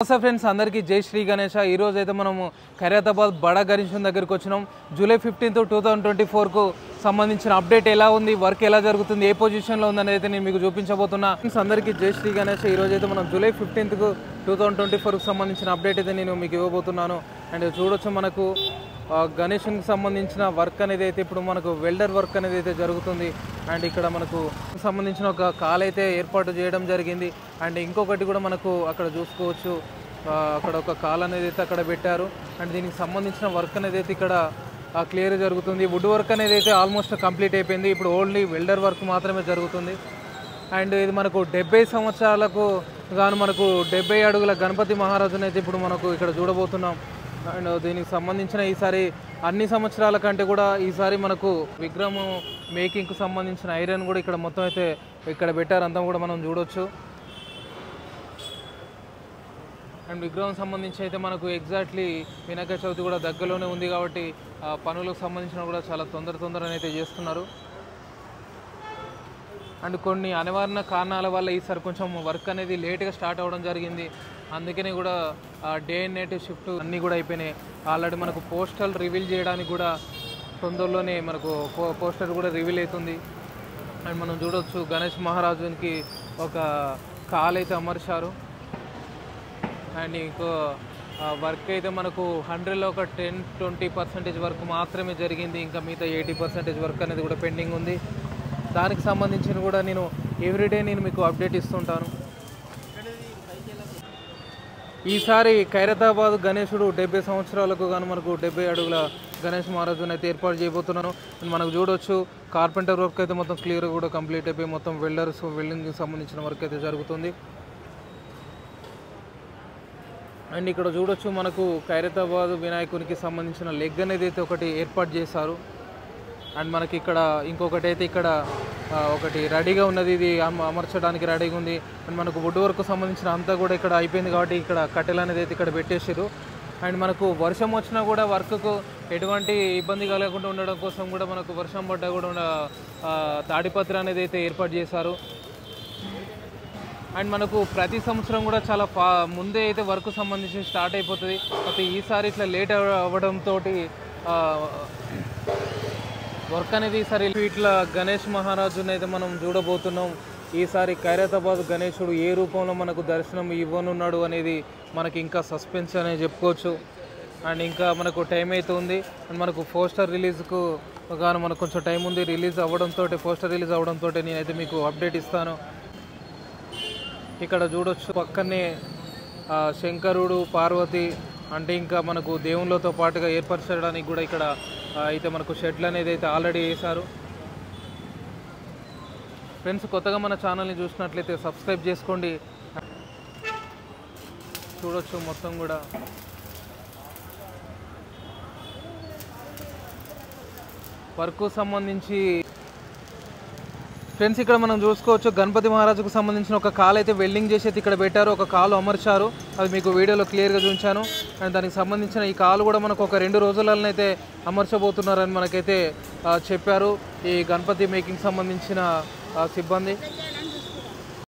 నమస్తే ఫ్రెండ్స్, అందరికీ జై శ్రీ గణేష. ఈరోజు అయితే మనము ఖైరతాబాద్ బడా గణేశన్ దగ్గరికి వచ్చినాం. జూలై 15, 2024కు సంబంధించిన అప్డేట్ ఎలా ఉంది, వర్క్ ఎలా జరుగుతుంది, ఏ పొజిషన్లో ఉందని అయితే నేను మీకు చూపించబోతున్నా. ఫ్రెండ్స్ అందరికీ జై శ్రీ గణేష. ఈరోజు అయితే మనం జూలై 15, 2024కు సంబంధించిన అప్డేట్ అయితే నేను మీకు ఇవ్వబోతున్నాను. అండ్ చూడొచ్చు, మనకు గణేశన్కి సంబంధించిన వర్క్ అనేది అయితే ఇప్పుడు మనకు వెల్డర్ వర్క్ అనేది అయితే జరుగుతుంది. అండ్ ఇక్కడ మనకు సంబంధించిన ఒక కాల్ అయితే ఏర్పాటు చేయడం జరిగింది. అండ్ ఇంకొకటి కూడా మనకు అక్కడ చూసుకోవచ్చు, అక్కడ ఒక కాల్ అనేది అయితే అక్కడ పెట్టారు. అండ్ దీనికి సంబంధించిన వర్క్ అనేది అయితే ఇక్కడ క్లియర్ జరుగుతుంది. వుడ్ వర్క్ అనేది అయితే ఆల్మోస్ట్ కంప్లీట్ అయిపోయింది. ఇప్పుడు ఓన్లీ వెల్డర్ వర్క్ మాత్రమే జరుగుతుంది. అండ్ ఇది మనకు 70 సంవత్సరాలకు గాను మనకు 70 అడుగుల గణపతి మహారాజుని అయితే ఇప్పుడు మనకు ఇక్కడ చూడబోతున్నాం. అండ్ దీనికి సంబంధించిన ఈసారి అన్ని సంవత్సరాల కంటే కూడా ఈసారి మనకు విగ్రహం మేకింగ్కి సంబంధించిన ఐరన్ కూడా ఇక్కడ మొత్తం అయితే ఇక్కడ పెట్టారు, అంతా కూడా మనం చూడవచ్చు. అండ్ విగ్రహం సంబంధించి అయితే మనకు ఎగ్జాక్ట్లీ వినాయక చవితి కూడా దగ్గరలోనే ఉంది కాబట్టి పనులకు సంబంధించిన కూడా చాలా తొందరగా అయితే చేస్తున్నారు. అండ్ కొన్ని అనివార్య కారణాల వల్ల ఈసారి కొంచెం వర్క్ అనేది లేట్గా స్టార్ట్ అవ్వడం జరిగింది. అందుకనే కూడా డే అండ్ నైట్ షిఫ్ట్ అన్నీ కూడా అయిపోయినాయి. ఆల్రెడీ మనకు పోస్టర్ రివీల్ చేయడానికి కూడా తొందరలోనే మనకు పోస్టర్ కూడా రివీల్ అవుతుంది. అండ్ మనం చూడవచ్చు, గణేష్ మహారాజునికి ఒక కాల్ అయితే అమర్చారు. అండ్ ఇంకో వర్క్ అయితే మనకు 100లో ఒక 10-20% వరకు మాత్రమే జరిగింది. ఇంకా మిగతా 80% వర్క్ అనేది కూడా పెండింగ్ ఉంది. దానికి సంబంధించిన కూడా నేను ఎవ్రీడే మీకు అప్డేట్ ఇస్తుంటాను. ఈసారి ఖైరతాబాద్ గణేశుడు 70 సంవత్సరాలకు గాను మనకు 70 అడుగుల గణేష్ మహారాజుని అయితే ఏర్పాటు చేయబోతున్నాను. మనకు చూడవచ్చు, కార్పెంటర్ వర్క్ అయితే మొత్తం క్లియర్గా కూడా కంప్లీట్ అయిపోయి మొత్తం వెల్డింగ్కి సంబంధించిన వర్క్ అయితే జరుగుతుంది. అండ్ ఇక్కడ చూడొచ్చు, మనకు ఖైరతాబాద్ వినాయకునికి సంబంధించిన లెగ్ అనేది అయితే ఒకటి ఏర్పాటు చేశారు. అండ్ మనకి ఇక్కడ ఇంకొకటి అయితే ఇక్కడ ఒకటి రెడీగా ఉన్నది, ఇది అమర్చడానికి రెడీగా ఉంది. అండ్ మనకు వుడ్ వర్క్ సంబంధించిన అంతా కూడా ఇక్కడ అయిపోయింది కాబట్టి ఇక్కడ కట్టెలు అనేది అయితే ఇక్కడ పెట్టేసారు. అండ్ మనకు వర్షం వచ్చినా కూడా వర్క్కు ఎటువంటి ఇబ్బంది కలగకుండా ఉండడం కోసం కూడా మనకు వర్షం పడ్డా కూడా తాడిపత్రి అనేది అయితే ఏర్పాటు చేశారు. అండ్ మనకు ప్రతి సంవత్సరం కూడా చాలా ముందే అయితే వర్క్ సంబంధించి స్టార్ట్ అయిపోతుంది. అయితే ఈసారి ఇట్లా లేట్ అవ్వడంతో వర్క్ అనేది ఈసారి ఇట్లా గణేష్ మహారాజుని అయితే మనం చూడబోతున్నాం. ఈసారి ఖైరతాబాద్ గణేశుడు ఏ రూపంలో మనకు దర్శనం ఇవ్వనున్నాడు అనేది మనకి ఇంకా సస్పెన్స్ అనేది చెప్పుకోవచ్చు. అండ్ ఇంకా మనకు టైం అయితే ఉంది. అండ్ మనకు పోస్టర్ రిలీజ్కు గాను మనకు కొంచెం టైం ఉంది. పోస్టర్ రిలీజ్ అవ్వడంతో నేనైతే మీకు అప్డేట్ ఇస్తాను. ఇక్కడ చూడొచ్చు, పక్కనే శంకరుడు, పార్వతి అంటే ఇంకా మనకు దేవుళ్ళతో పాటుగా ఏర్పరచడానికి కూడా ఇక్కడ అయితే మనకు షెడ్లు అనేది అయితే ఆల్రెడీ వేశారు. ఫ్రెండ్స్, కొత్తగా మన ఛానల్ని చూసినట్లయితే సబ్స్క్రైబ్ చేసుకోండి. చూడొచ్చు మొత్తం కూడా వర్క్ సంబంధించి. ఫ్రెండ్స్, ఇక్కడ మనం చూసుకోవచ్చు, గణపతి మహారాజుకు సంబంధించిన ఒక కాల్ అయితే వెల్డింగ్ చేసి అయితే ఇక్కడ పెట్టారు, ఒక కాలు అమర్చారు. అది మీకు వీడియోలో క్లియర్గా చూపించాను. అండ్ దానికి సంబంధించిన ఈ కాలు కూడా మనకు ఒక 2 రోజులనైతే అమర్చబోతున్నారని మనకైతే చెప్పారు ఈ గణపతి మేకింగ్ సంబంధించిన సిబ్బంది.